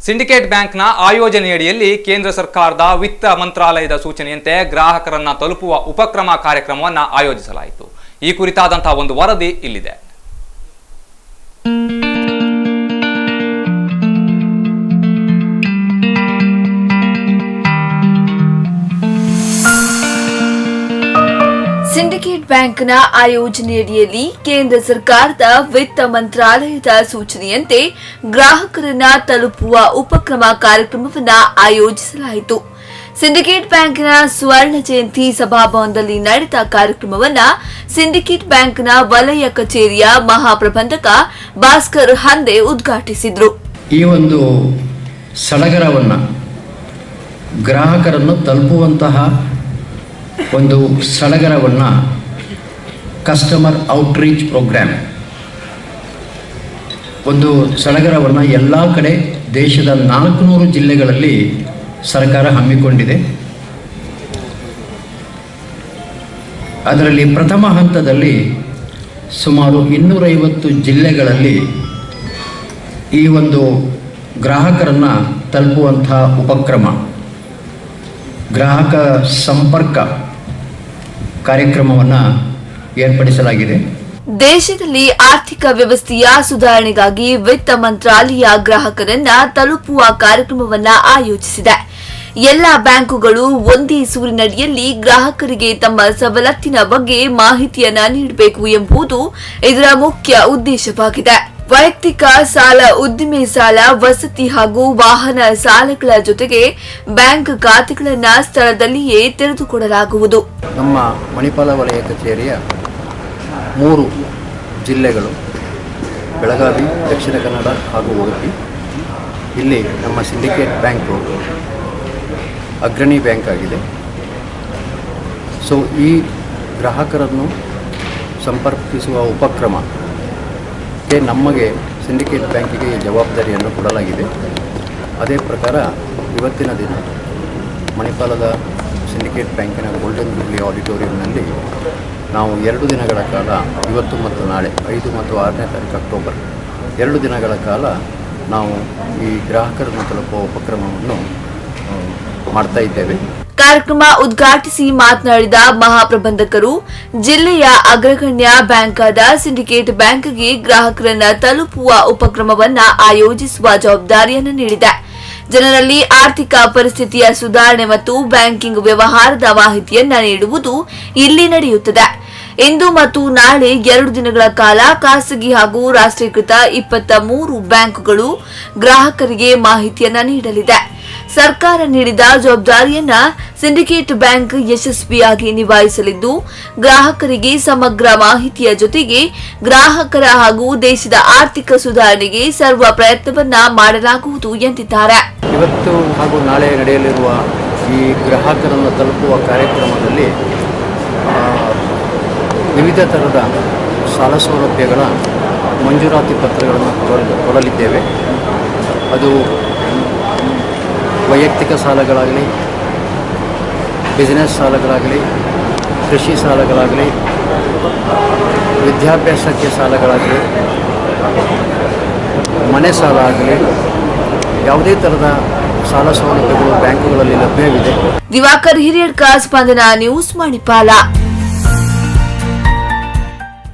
Syndicate ಬ್ಯಾಂಕ್ನ ಆಯೋಜನೆಯಡಿಯಲ್ಲಿ ಕೇಂದ್ರ ಸರ್ಕಾರದ ವಿತ್ತ ಮಂತ್ರಾಲಯದ ಸೂಚನೆಯಂತೆ ಗ್ರಾಹಕರನ್ನ ತಲುಪುವ ಉಪಕ್ರಮ ಕಾರ್ಯಕ್ರಮವನ್ನು ಆಯೋಜಿಸಲಾಯಿತು. ಈ ಕುರಿತಾದಂತಹ ಒಂದು ವರದಿ ಇಲ್ಲಿದೆ. ಸಿಂಡಿಕೇಟ್ ಬ್ಯಾಂಕ್ನ ಆಯೋಜನೆಯಡಿಯಲ್ಲಿ ಕೇಂದ್ರ ಸರ್ಕಾರದ ವಿತ್ತ ಮಂತ್ರಾಲಯದ ಸೂಚನೆಯಂತೆ ಗ್ರಾಹಕರನ್ನ ತಲುಪುವ ಉಪಕ್ರಮ ಕಾರ್ಯಕ್ರಮವನ್ನು ಆಯೋಜಿಸಲಾಯಿತು. ಸಿಂಡಿಕೇಟ್ ಬ್ಯಾಂಕ್ನ ಸ್ವರ್ಣ ಜಯಂತಿ ಸಭಾಭವನದಲ್ಲಿ ನಡೆದ ಕಾರ್ಯಕ್ರಮವನ್ನು ಸಿಂಡಿಕೇಟ್ ಬ್ಯಾಂಕ್ನ ವಲಯ ಕಚೇರಿಯ ಮಹಾಪ್ರಬಂಧಕ ಭಾಸ್ಕರ್ ಹಂದೆ ಉದ್ಘಾಟಿಸಿದರು. ಈ ಒಂದು ಸಡಗರವನ್ನು ಗ್ರಾಹಕರನ್ನು ತಲುಪುವಂತಹ ಒಂದು ಸಡಗರವನ್ನು ಕಸ್ಟಮರ್ ಔಟ್ರೀಚ್ ಪ್ರೋಗ್ರಾಮ್ ಒಂದು ಸಡಗರವನ್ನು ಎಲ್ಲ ಕಡೆ ದೇಶದ 400 ಜಿಲ್ಲೆಗಳಲ್ಲಿ ಸರ್ಕಾರ ಹಮ್ಮಿಕೊಂಡಿದೆ. ಅದರಲ್ಲಿ ಪ್ರಥಮ ಹಂತದಲ್ಲಿ ಸುಮಾರು 250 ಜಿಲ್ಲೆಗಳಲ್ಲಿ ಈ ಒಂದು ಗ್ರಾಹಕರನ್ನು ತಲುಪುವಂಥ ಉಪಕ್ರಮ ಗ್ರಾಹಕ ಸಂಪರ್ಕ ಕಾರ್ಯಕ್ರಮವನ್ನು ಏರ್ಪಡಿಸಲಾಗಿದೆ. ದೇಶದಲ್ಲಿ ಆರ್ಥಿಕ ವ್ಯವಸ್ಥೆಯ ಸುಧಾರಣೆಗಾಗಿ ವಿತ್ತ ಮಂತ್ರಾಲಯ ಗ್ರಾಹಕರನ್ನ ತಲುಪುವ ಕಾರ್ಯಕ್ರಮವನ್ನು ಆಯೋಜಿಸಿದೆ. ಎಲ್ಲ ಬ್ಯಾಂಕುಗಳು ಒಂದೇ ಸೂರಿನಡಿಯಲ್ಲಿ ಗ್ರಾಹಕರಿಗೆ ತಮ್ಮ ಸವಲತ್ತಿನ ಬಗ್ಗೆ ಮಾಹಿತಿಯನ್ನ ನೀಡಬೇಕು ಎಂಬುದು ಇದರ ಮುಖ್ಯ ಉದ್ದೇಶವಾಗಿದೆ. ವೈಯಕ್ತಿಕ ಸಾಲ, ಉದ್ದಿಮೆ ಸಾಲ, ವಸತಿ ಹಾಗೂ ವಾಹನ ಸಾಲಗಳ ಜೊತೆಗೆ ಬ್ಯಾಂಕ್ ಖಾತೆಗಳನ್ನು ಸ್ಥಳದಲ್ಲಿಯೇ ತೆರೆದುಕೊಡಲಾಗುವುದು. ನಮ್ಮ ಮಣಿಪಾಲ ವಲಯ ಕಚೇರಿಯ 3 ಜಿಲ್ಲೆಗಳು ಬೆಳಗಾವಿ, ದಕ್ಷಿಣ ಕನ್ನಡ ಹಾಗೂ ಉಡುಪಿ. ಇಲ್ಲಿ ನಮ್ಮ ಸಿಂಡಿಕೇಟ್ ಬ್ಯಾಂಕು ಅಗ್ರಣಿ ಬ್ಯಾಂಕ್ ಆಗಿದೆ. ಸೊ ಈ ಗ್ರಾಹಕರನ್ನು ಸಂಪರ್ಕಿಸುವ ಉಪಕ್ರಮಕ್ಕೆ ನಮಗೆ ಸಿಂಡಿಕೇಟ್ ಬ್ಯಾಂಕಿಗೆ ಜವಾಬ್ದಾರಿಯನ್ನು ಕೊಡಲಾಗಿದೆ. ಅದೇ ಪ್ರಕಾರ ಇವತ್ತಿನ ದಿನ ಮಣಿಪಾಲದ ಸಿಂಡಿಕೇಟ್ ಬ್ಯಾಂಕಿನ ಗೋಲ್ಡನ್ ಜೂಬ್ಲಿ ಆಡಿಟೋರಿಯಂನಲ್ಲಿ ನಾವು 2 ದಿನಗಳ ಕಾಲ, ಇವತ್ತು ಮತ್ತು ನಾಳೆ 5 ಮತ್ತು 6ನೇ ತಾರೀಕು ಅಕ್ಟೋಬರ್ 2 ದಿನಗಳ ಕಾಲ ನಾವು ಈ ಗ್ರಾಹಕರನ್ನು ತಲುಪುವ ಉಪಕ್ರಮವನ್ನು ಮಾಡ್ತಾ ಇದ್ದೇವೆ. ಕಾರ್ಯಕ್ರಮ ಉದ್ಘಾಟಿಸಿ ಮಾತನಾಡಿದ ಮಹಾಪ್ರಬಂಧಕರು, ಜಿಲ್ಲೆಯ ಅಗ್ರಗಣ್ಯ ಬ್ಯಾಂಕ್ ಆದ ಸಿಂಡಿಕೇಟ್ ಬ್ಯಾಂಕ್ಗೆ ಗ್ರಾಹಕರನ್ನ ತಲುಪುವ ಉಪಕ್ರಮವನ್ನ ಆಯೋಜಿಸುವ ಜವಾಬ್ದಾರಿಯನ್ನು ನೀಡಿದೆ. ಜನರಲ್ಲಿ ಆರ್ಥಿಕ ಪರಿಸ್ಥಿತಿಯ ಸುಧಾರಣೆ ಮತ್ತು ಬ್ಯಾಂಕಿಂಗ್ ವ್ಯವಹಾರದ ಮಾಹಿತಿಯನ್ನ ನೀಡುವುದು ಇಲ್ಲಿ ನಡೆಯುತ್ತದೆ. ಇಂದು ಮತ್ತು ನಾಳೆ 2 ದಿನಗಳ ಕಾಲ ಖಾಸಗಿ ಹಾಗೂ ರಾಷ್ಟ್ರೀಕೃತ 23 ಬ್ಯಾಂಕುಗಳು ಗ್ರಾಹಕರಿಗೆ ಮಾಹಿತಿಯನ್ನ ನೀಡಲಿದೆ. ಸರ್ಕಾರ ನೀಡಿದ ಜವಾಬ್ದಾರಿಯನ್ನ ಸಿಂಡಿಕೇಟ್ ಬ್ಯಾಂಕ್ ಯಶಸ್ವಿಯಾಗಿ ನಿಭಾಯಿಸಲಿದ್ದು, ಗ್ರಾಹಕರಿಗೆ ಸಮಗ್ರ ಮಾಹಿತಿಯ ಜೊತೆಗೆ ಗ್ರಾಹಕರ ಹಾಗೂ ದೇಶದ ಆರ್ಥಿಕ ಸುಧಾರಣೆಗೆ ಸರ್ವ ಪ್ರಯತ್ನವನ್ನ ಮಾಡಲಾಗುವುದು ಎಂದಿದ್ದಾರೆ. ಇವತ್ತು ಹಾಗೂ ನಾಳೆ ನಡೆಯಲಿರುವ ಈ ಗ್ರಾಹಕರನ್ನು ತಲುಪುವ ಕಾರ್ಯಕ್ರಮದಲ್ಲಿ ವಿವಿಧ ಥರದ ಸಾಲ ಸೌಲಭ್ಯಗಳ ಮಂಜೂರಾತಿ ಪತ್ರಗಳನ್ನು ಕೊಡಲಿದ್ದೇವೆ. ಅದು ವೈಯಕ್ತಿಕ ಸಾಲಗಳಾಗಲಿ, ಬಿಸಿನೆಸ್ ಸಾಲಗಳಾಗಲಿ, ಕೃಷಿ ಸಾಲಗಳಾಗಲಿ, ವಿದ್ಯಾಭ್ಯಾಸಕ್ಕೆ ಸಾಲಗಳಾಗಲಿ, ಮನೆ ಸಾಲ ಆಗಲಿ, ಯಾವುದೇ ಥರದ ಸಾಲ ಸೌಲಭ್ಯಗಳು ಬ್ಯಾಂಕುಗಳಲ್ಲಿ ಲಭ್ಯವಿದೆ. ದಿವಾಕರ್ ಹಿರಿಯಡ್ಕ, ಸ್ಪಂದನ ನ್ಯೂಸ್, ಮಣಿಪಾಲ.